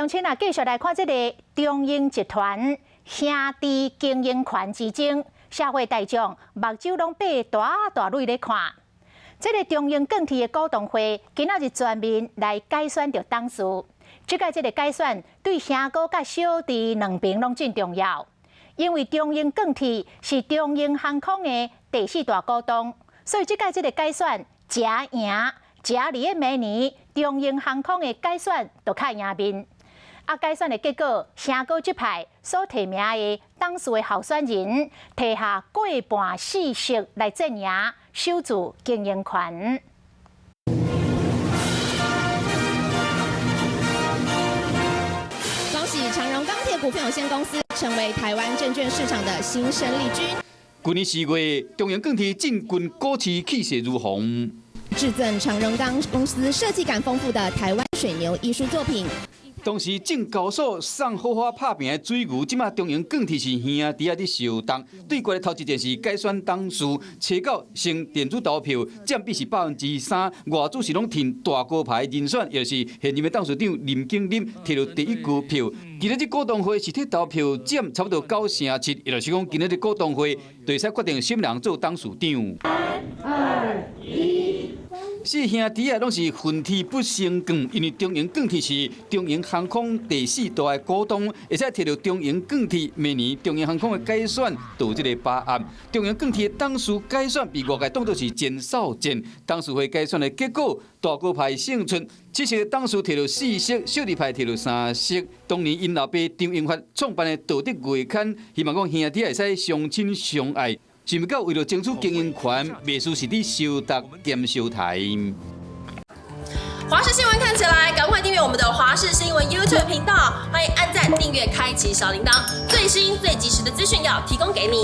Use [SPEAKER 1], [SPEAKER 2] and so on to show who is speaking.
[SPEAKER 1] 乡亲啊，继续来看这个中英集团兄弟经营权之争，社会大众目睭拢闭大蕊咧看。这个中英更替的股东会今仔日全面来改选着董事。这届这个改选对兄哥甲小弟两边拢真重要，因为中英更替是中英航空的第4大股东，所以这届这个改选假赢。假伫个明年中英航空的改选就较赢面。改选的结果，兄哥这派所提名的董事的候选人，摕下过半4席来镇压，守住经营权。
[SPEAKER 2] 恭喜长荣钢铁股份有限公司成为台湾证券市场的新生力军。
[SPEAKER 3] 去年4月，中英更替进军股市，气势如虹。
[SPEAKER 2] 致赠长荣钢公司设计感丰富的台湾水牛艺术作品。
[SPEAKER 3] 当时证交所送好好拍拼的水牛，即马中英更替是兄弟啊伫受冻。对过来头一件事改选董事，初到成电子投票，占比是3%，外资是拢填大锅牌人选，也就是现任的董事长林景林摕到第1句票。今日的股东会实体投票占差不多9%7，也就是讲今日的股东会就使决定什么人做董事长。3、2、1。4兄弟啊，拢是分梯不成钢，因为中英更替是中英航空第4大的股东，会使摕到中英更替明年中英航空的改选有这个把握。中英更替的董事改选被外界当作是前哨战，董事会改选的结果，大哥派胜出，7席的董事摕到4席，小弟派摕到3席。当年因老爸张英发创办的道德月刊，希望讲兄弟会使相亲相爱。想不到为了争取经营权，秘书是伫收达兼收台。
[SPEAKER 4] 华视新闻看起来，赶快订阅我们的华视新闻 YouTube 频道，欢迎按赞、订阅、开启小铃铛，最新最及时的资讯要提供给你。